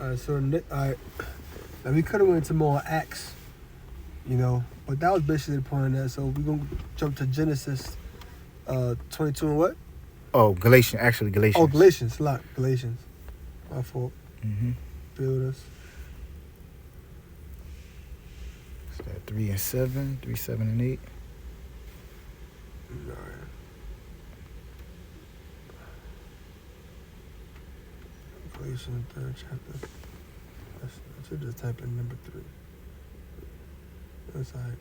All right, so now we could have went into more Acts, but that was basically the point of that. So we're gonna jump to Genesis, 22 and what? Oh, Galatians. Actually, Galatians. Oh, Galatians. Galatians. My fault. Mm-hmm. Build us. Is that 3 and 7? 3, 7, and 8. All right. Galatians 3rd chapter. I should just type in number 3. That's all right.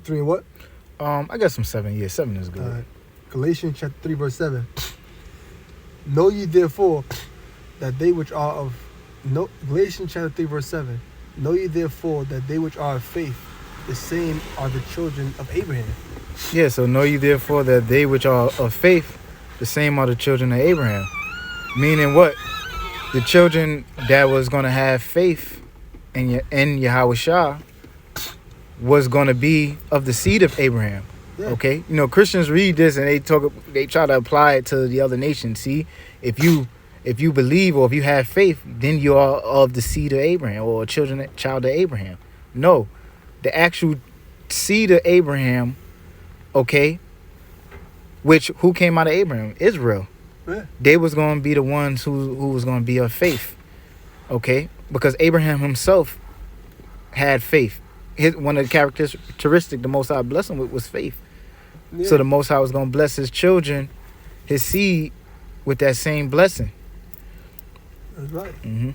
3 and what? I got some 7. Yeah, 7 is good. All right. Galatians chapter 3 verse 7. Know ye therefore that they which are of Galatians chapter 3 verse 7. Know ye therefore that they which are of faith, the same are the children of Abraham. Yeah, so know ye therefore that they which are of faith, the same are the children of Abraham. Meaning what? The children that was going to have faith in Yahweh Shah was going to be of the seed of Abraham. Yeah. Okay? Christians read this and they try to apply it to the other nations. See, if you believe or if you have faith, then you are of the seed of Abraham or a child of Abraham. No, the actual seed of Abraham, okay, who came out of Abraham? Israel. Yeah. They was going to be the ones who was going to be of faith, okay, because Abraham himself had faith. One of the characteristics the Most High blessed him with was faith. Yeah. So the Most High was going to bless his children, his seed, with that same blessing. That's right. Mm-hmm.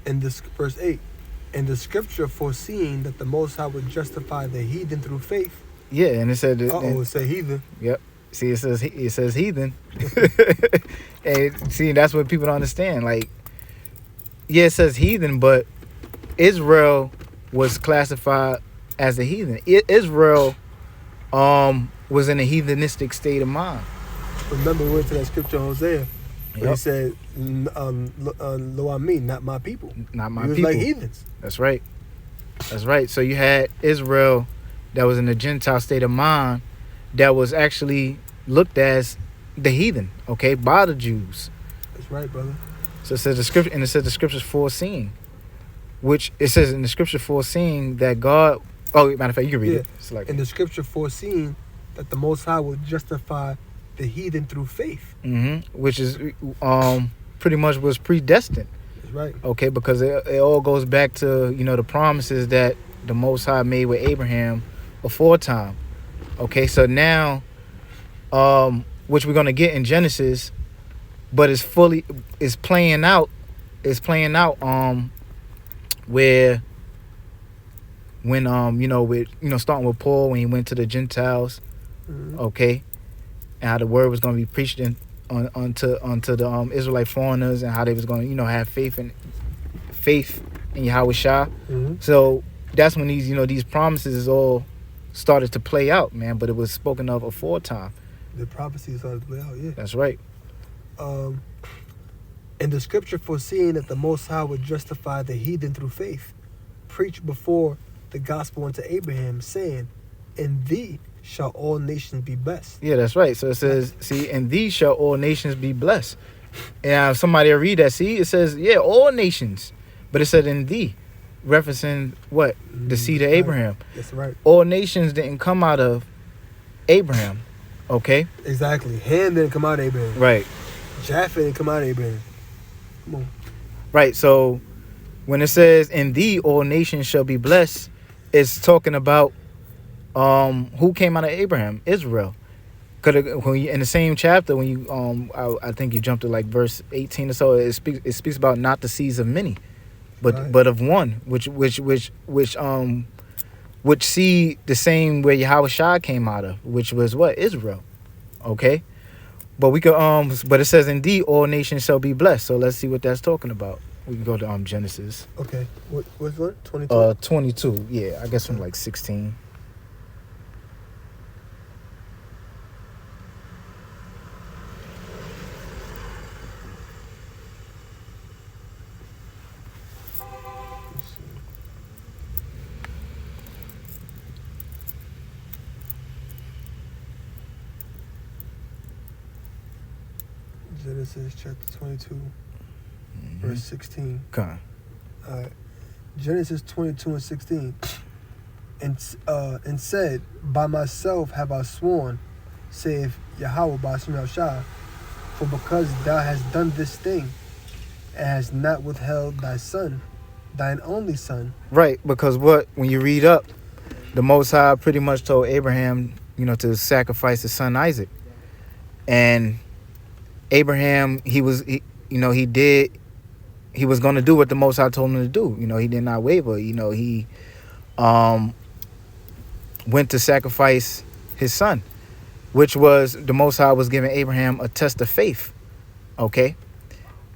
In this verse 8, and the scripture foreseeing that the Most High would justify the heathen through faith. Yeah, and it said. It say heathen. Yep. See, it says heathen. And see, that's what people don't understand. Like, yeah, it says heathen, but Israel was classified as a heathen. Israel was in a heathenistic state of mind. Remember, we went to that scripture in Hosea where Yep. he said, lo ami, not my people. Not my He was people. like heathens. That's right. That's right. So you had Israel that was in a Gentile state of mind that was actually looked as the heathen, okay, by the Jews. That's right, brother. So it says the scripture, and it says the scriptures foreseeing, which it says in the scripture foreseeing that God. Oh, matter of fact, you can read it. It's like in the scripture foreseeing that the Most High will justify the heathen through faith. Mm-hmm. Which is pretty much was predestined. That's right. Okay, because it all goes back to the promises that the Most High made with Abraham aforetime. Okay, so now, which we're gonna get in Genesis, but it's playing out where when starting with Paul when he went to the Gentiles, Mm-hmm. okay, and how the word was going to be preached onto the Israelite foreigners, and how they was going to have faith in Yahweh Shah. Mm-hmm. So that's when these promises all started to play out, man. But it was spoken of aforetime. The prophecies started to play out. Yeah. That's right. In the scripture foreseeing that the Most High would justify the heathen through faith, preached before the gospel unto Abraham, saying, in thee shall all nations be blessed. Yeah, that's right. So it says, see, in thee shall all nations be blessed. And if somebody will read that, see, it says, yeah, all nations. But it said in thee, referencing what? The seed of Abraham. That's right. All nations didn't come out of Abraham. Okay? Exactly. Ham didn't come out of Abraham. Right. Japheth didn't come out of Abraham. Come on. Right. So when it says in thee all nations shall be blessed, it's talking about who came out of Abraham? Israel. In the same chapter, when you I think you jumped to like verse 18 or so, it speaks about not the seeds of many, but Right. but of one, which seed the same where Yahweh Shah came out of, which was what? Israel. Okay? But we could but it says indeed all nations shall be blessed. So let's see what that's talking about. We can go to Genesis. Okay. What's what? 22? 22. Yeah, I guess from like 16. Genesis chapter 22, verse 16. Come. Genesis 22 and 16. And said, by myself have I sworn, saith Yahweh by Hashem Shah, for because thou hast done this thing, and hast not withheld thy son, thine only son. Right, because when you read up, the Most High pretty much told Abraham, to sacrifice his son Isaac. And Abraham, he was going to do what the Most High told him to do. He did not waver. He went to sacrifice his son, which was the Most High was giving Abraham a test of faith. Okay.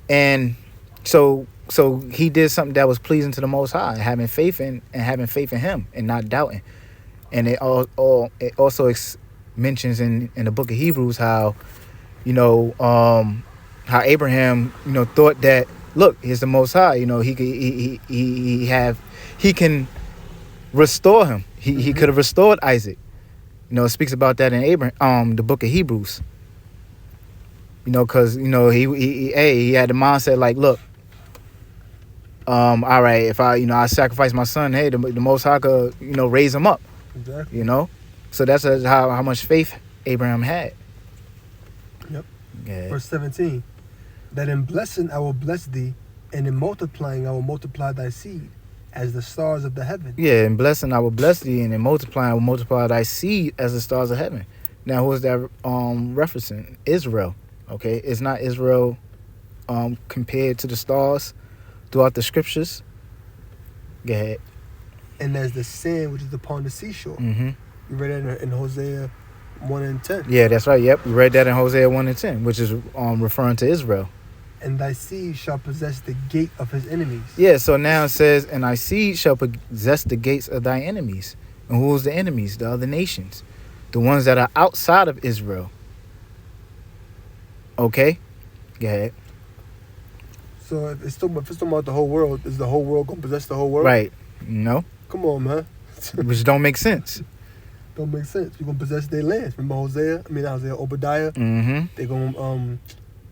And so he did something that was pleasing to the Most High, having faith in him and not doubting. And it also mentions in the book of Hebrews how Abraham thought that, look, here's the Most High, he can restore him. He could have restored Isaac. It speaks about that in the book of Hebrews. Because he had the mindset like, look, all right, if I sacrifice my son, hey, the Most High could raise him up. Exactly. So that's how much faith Abraham had. Yep. Yeah. Verse 17. That in blessing I will bless thee, and in multiplying I will multiply thy seed, as the stars of the heaven. Yeah, in blessing I will bless thee, and in multiplying I will multiply thy seed as the stars of heaven. Now, who is that referencing? Israel. Okay, it's not Israel compared to the stars throughout the scriptures. Go ahead. And as the sand which is upon the seashore. Mm-hmm. You read that in Hosea 1 and 10. Yeah, that's right. Yep, we read that in Hosea 1 and 10, which is referring to Israel. And thy seed shall possess the gate of his enemies. Yeah, so now it says, and thy seed shall possess the gates of thy enemies. And who's the enemies? The other nations. The ones that are outside of Israel. Okay? Go ahead. So if it's talking about the whole world, is the whole world going to possess the whole world? Right. No. Come on, man. Which don't make sense. Don't make sense. You're going to possess their lands. Remember Obadiah? Mm-hmm. They're going to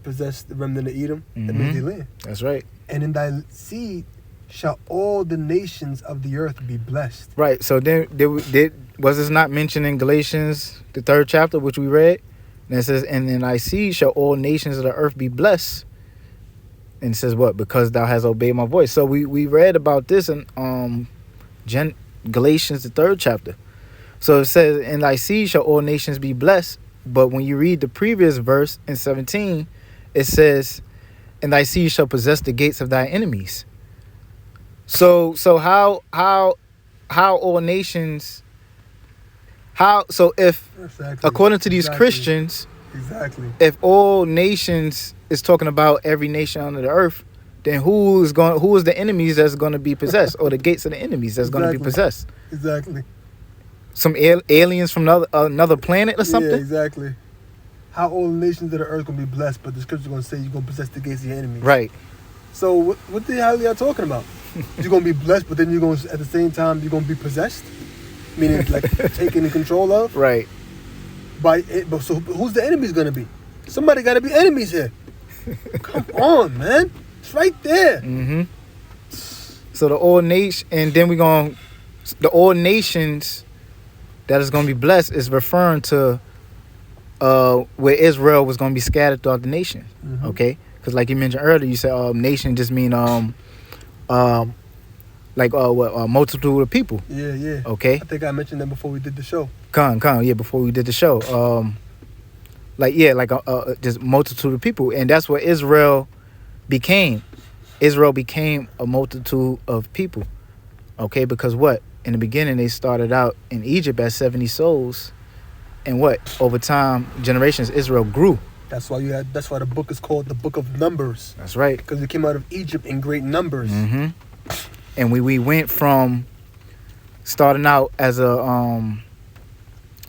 possess the remnant of Edom. Mm-hmm. That means their land. That's right. And in thy seed shall all the nations of the earth be blessed. Right. So then was this not mentioned in Galatians, the 3rd chapter, which we read? And it says, and in thy seed shall all nations of the earth be blessed. And it says what? Because thou hast obeyed my voice. So we read about this in Galatians, the 3rd chapter. So it says, in thy seed shall all nations be blessed. But when you read the previous verse in 17, it says, and thy seed shall possess the gates of thy enemies. So how all nations, if Exactly. according to these Christians, Exactly. if all nations is talking about every nation under the earth, then who is the enemies that's going to be possessed, or the gates of the enemies that's going to be possessed? Exactly. Some aliens from another planet or something? Yeah, exactly. How all the nations of the earth going to be blessed, but the scripture going to say you're going to possess the gates of your enemies. Right. So what the hell are y'all talking about? You're going to be blessed, but then you're going to, at the same time, you're going to be possessed? Meaning like taken in control of? Right. So who's the enemies going to be? Somebody got to be enemies here. Come on, man. It's right there. Mm-hmm. So the all nation, and then the all nations that is going to be blessed is referring to where Israel was going to be scattered throughout the nation. Mm-hmm. Okay, because like you mentioned earlier, you said nation just mean multitude of people. Yeah. Okay. I think I mentioned that before we did the show. Before we did the show. Just multitude of people, and that's what Israel became. Israel became a multitude of people. Okay, because what? In the beginning, they started out in Egypt as 70 souls, and what? Over time, generations, Israel grew. That's why the book is called the Book of Numbers. That's right. Because we came out of Egypt in great numbers. Mm-hmm. And we went from starting out as a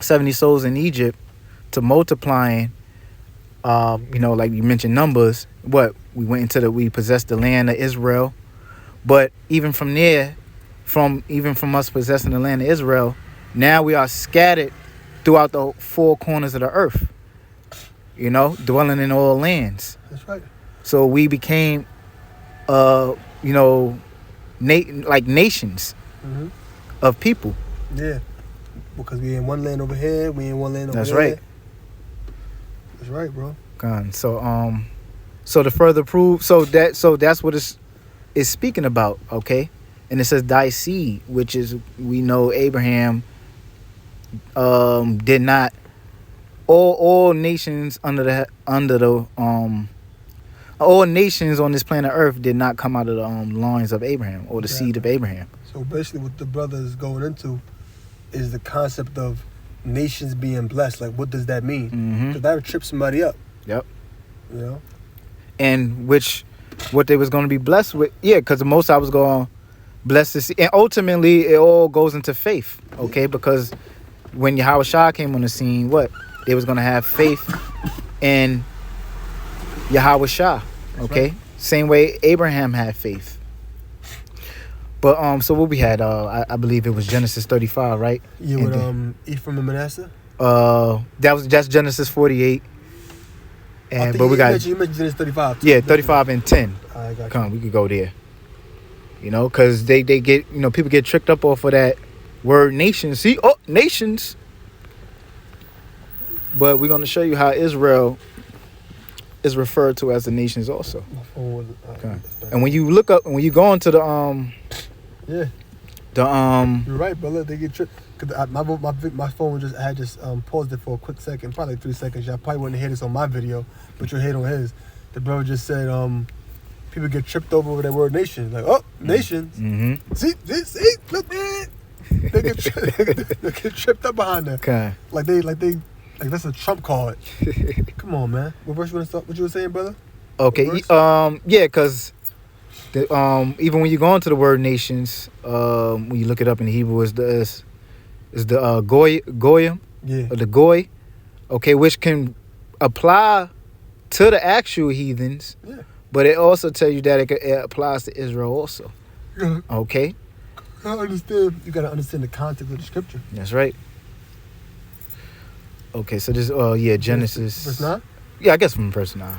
70 souls in Egypt to multiplying. Like you mentioned numbers. What? We possessed the land of Israel, but even from there, from us possessing the land of Israel, now we are scattered throughout the four corners of the earth. dwelling in all lands. That's right. So we became, like nations Mm-hmm. of people. Yeah. Because we in one land over here, we in one land over That's there. right. That's right, bro. So to further prove, so that's what it's speaking about, okay? And it says thy seed, which is, we know Abraham did not, all nations all nations on this planet Earth did not come out of the loins of Abraham or the seed of Abraham. So basically what the brother is going into is the concept of nations being blessed. Like, what does that mean? Because that would trip somebody up. Yep. And what they was going to be blessed with, because the Most High was going to bless the seed. And ultimately, it all goes into faith, okay? Because when Yahweh Shah came on the scene, they was going to have faith in Yahweh Shah, okay? Right. Same way Abraham had faith. But so what we had, I believe it was Genesis 35, right? Yeah, with Ephraim and Manasseh. That's Genesis 48. And but we got you mentioned Genesis 35. Yeah, 35 and 10. I got Come on, we could go there. Because they get, people get tricked up off of that word nations. See, nations. But we're going to show you how Israel is referred to as the nations also. Okay. And when you look up, when you go into the you're right, brother. They get tricked. Cause my phone had just paused it for a quick second, probably 3 seconds. Y'all probably wouldn't hear this on my video, but you'll hear it on his. The brother just said people get tripped over that word nation. Like, nations. Mm-hmm. See, look, man. They get tripped up behind that. Okay. Like that's a trump card. Come on, man. What verse you want to start? What you were saying, brother? Okay. Because even when you go into the word nations, when you look it up in Hebrew, is the goyim, or the goy, okay, which can apply to the actual heathens, but it also tells you that it applies to Israel also. Yeah. Okay. I understand. You gotta understand the context of the scripture. That's right. Okay, so this Genesis verse 9? Yeah, I guess from verse 9.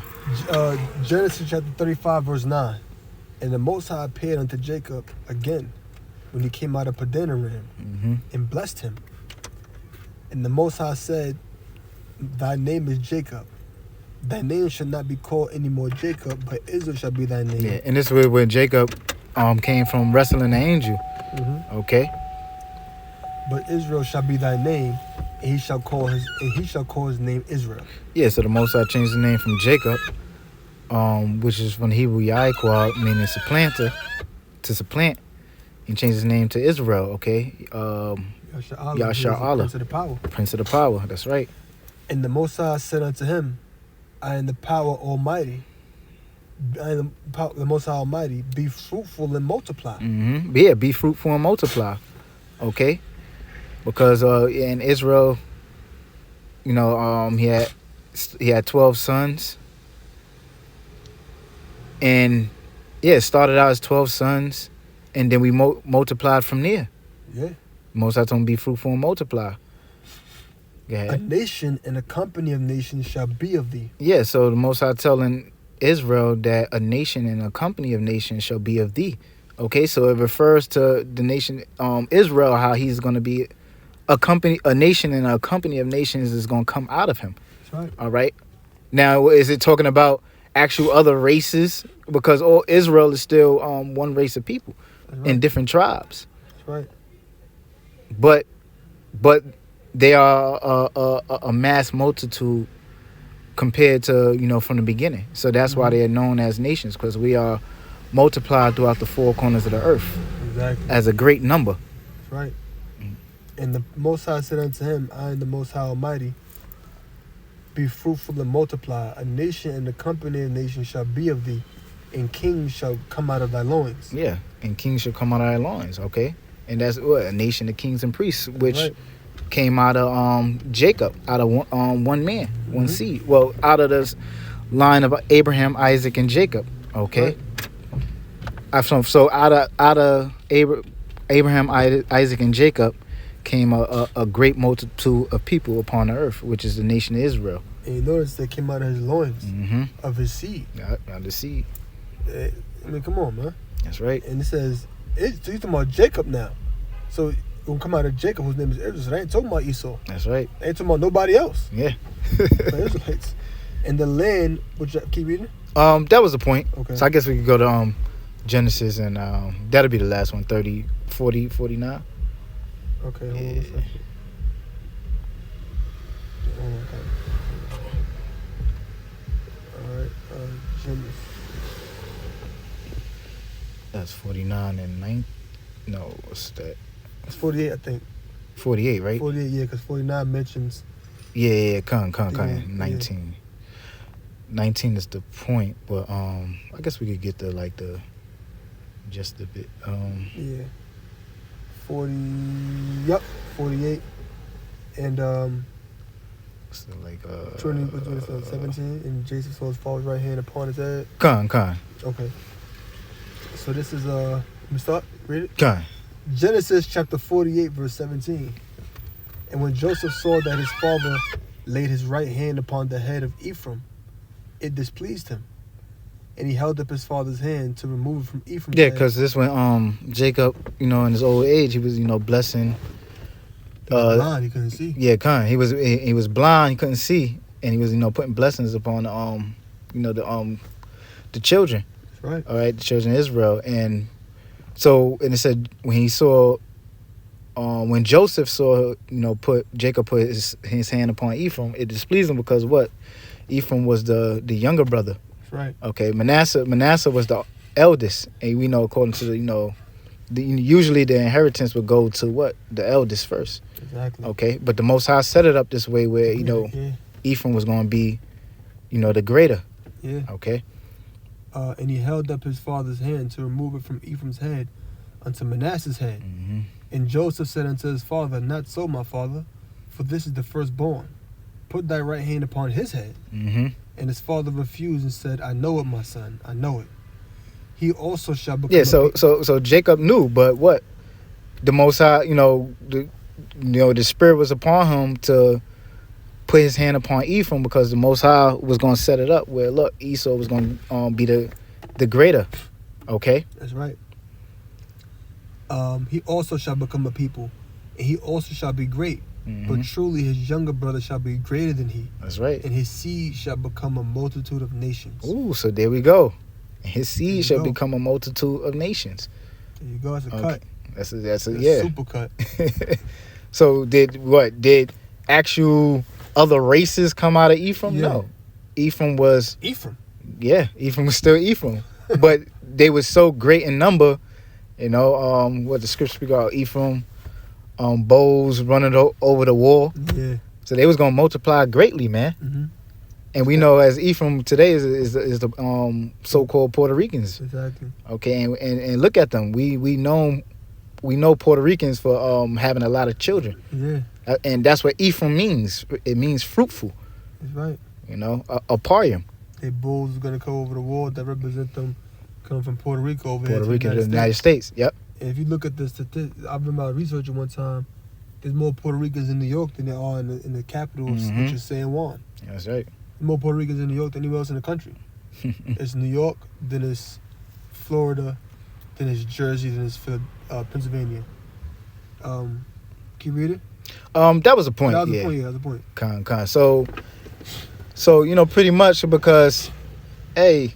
Genesis chapter 35 verse 9. And the Most High appeared unto Jacob again when he came out of Padanaram, and blessed him. And the Most High said, thy name is Jacob. Thy name shall not be called any more Jacob, but Israel shall be thy name. Yeah, and this is where Jacob came from, wrestling the angel. Okay. But Israel shall be thy name, and he shall call his name Israel. Yeah, so the Most High changed the name from Jacob, which is from the Hebrew Yaakov, meaning supplanter, to supplant. He changed his name to Israel, okay? Yashar Allah, Prince of the Power. Prince of the Power, that's right. And the Most High said unto him, I am the power almighty. I am the Most High Almighty. Be fruitful and multiply. Yeah, be fruitful and multiply. Okay? Because in Israel, he had 12 sons. And it started out as 12 sons, and then we multiplied from there. Yeah. Most of the time, be fruitful and multiply. A nation and a company of nations shall be of thee. Yeah, so the Most High telling Israel that a nation and a company of nations shall be of thee. Okay, so it refers to the nation Israel, how he's going to be a nation and a company of nations is going to come out of him. That's right. All right. Now, is it talking about actual other races? Because all Israel is still one race of people in different tribes. That's right. But they are a mass multitude compared to, from the beginning. So that's why they are known as nations, because we are multiplied throughout the four corners of the earth. Exactly. As a great number. That's right. And the Most High said unto him, I am the Most High Almighty. Be fruitful and multiply. A nation and the company of nations shall be of thee, and kings shall come out of thy loins. Yeah, and kings shall come out of thy loins, okay? And that's what? A nation of kings and priests, which came out of Jacob, out of one man, one seed. Well, out of this line of Abraham, Isaac, and Jacob, okay? Right. So out of Abraham, Isaac, and Jacob came a great multitude of people upon the earth, which is the nation of Israel. And you notice they came out of his loins, Mm-hmm. of his seed. Out the seed. I mean, come on, man. That's right. And it says, so you're talking about Jacob now. So it will come out of Jacob, whose name is Israel. So they ain't talking about Esau. That's right. They ain't talking about nobody else. Yeah. The Israelites. And the land, which keep reading? That was the point. Okay. So I guess we could go to Genesis, and that'll be the last one, 30, 40, 49. Okay, hold on Yeah. a second. Oh, okay. Alright, Genesis. That's 49 and 9. No, what's that? It's 48, I think. 48, right? 48, yeah, because 49 mentions. Yeah, con. Yeah, 19. 19 is the point, but I guess we could get just a bit. Yeah. 40. Yep, 48. And So like 17. And Jason saw his father's right hand upon his head. Con. Okay. So this is let me start. Read it. Con. Genesis chapter 48, verse 17. And when Joseph saw that his father laid his right hand upon the head of Ephraim, it displeased him. And he held up his father's hand to remove it from Ephraim's Yeah, head. because this when Jacob, in his old age, he was blessing. He was blind, he couldn't see. Yeah, con. He was blind, he couldn't see, and he was putting blessings upon the children. That's right. All right, the children of Israel, and it said when Joseph saw Jacob put his hand upon Ephraim, it displeased him because what? Ephraim was the younger brother. That's right. Okay, Manasseh was the eldest, and we know according to usually the inheritance would go to what? The eldest first. Exactly. Okay, but the Most High set it up this way where Yeah. Ephraim was going to be the greater. Yeah. Okay. And he held up his father's hand to remove it from Ephraim's head unto Manasseh's head. Mm-hmm. And Joseph said unto his father, Not so, my father, for this is the firstborn. Put thy right hand upon his head. Mm-hmm. And his father refused and said, I know it, my son, I know it. He also shall become Yeah. So Jacob knew, but what? The Most High, the Spirit was upon him to put his hand upon Ephraim because the Most High was going to set it up where look, Esau was going to be the greater. Okay. That's right. He also shall become a people, and he also shall be great. Mm-hmm. But truly his younger brother shall be greater than he, That's right. and his seed shall become a multitude of nations. Ooh, so there we go. His There you seed shall go. become a multitude of nations. There you go. It's a Okay. cut. That's It's a a yeah. super cut. So did actual other races come out of Ephraim? Yeah. No. Ephraim was Ephraim. still Ephraim. But they were so great in number, what the scripture speak about Ephraim, bows running over the wall. Yeah. So they was gonna multiply greatly, man. Mm-hmm. And we know as Ephraim today is the so-called Puerto Ricans. Exactly. Okay, and look at them. We know Puerto Ricans for having a lot of children, Yeah. and that's what Ephraim means. It means fruitful. That's right. A parium. They bulls are gonna come over the wall that represent them coming from Puerto Rico over Puerto here Rican to to the United States. Yep. And if you look at the statistics, I remember researching one time. There's more Puerto Ricans in New York than there are in the capital, Mhm. which is San Juan. That's right. There's more Puerto Ricans in New York than anywhere else in the country. It's New York, then it's Florida, then it's Jersey, then it's Pennsylvania. Can you read it? That was a point. That was yeah. the point. Yeah, that was the point. Con. So pretty much because, hey,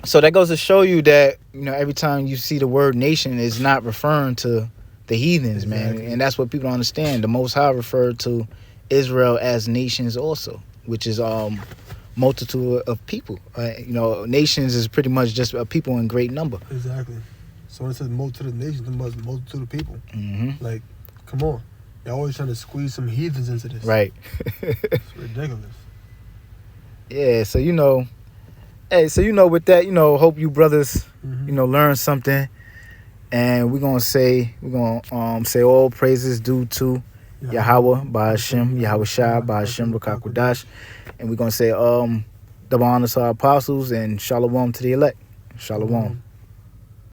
so that goes to show you that every time you see the word nation, is not referring to the heathens, man, Exactly. and that's what people don't understand. The Most High referred to Israel as nations also, which is multitude of people. Nations is pretty much just a people in great number. Exactly. So when it says multitude of nations, it must multitude of people. Mm-hmm. Like, come on. You're always trying to squeeze some heathens into this. Right. It's ridiculous. Yeah. So hey, so with that, hope you brothers, Mm-hmm. learn something, and we're gonna say all praises due to Yahweh, Ba'ashem, Yahweh Shai, Ba'ashem, Rakakwadash. And we're going to say double honors to our apostles and shalom to the elect. Shalom.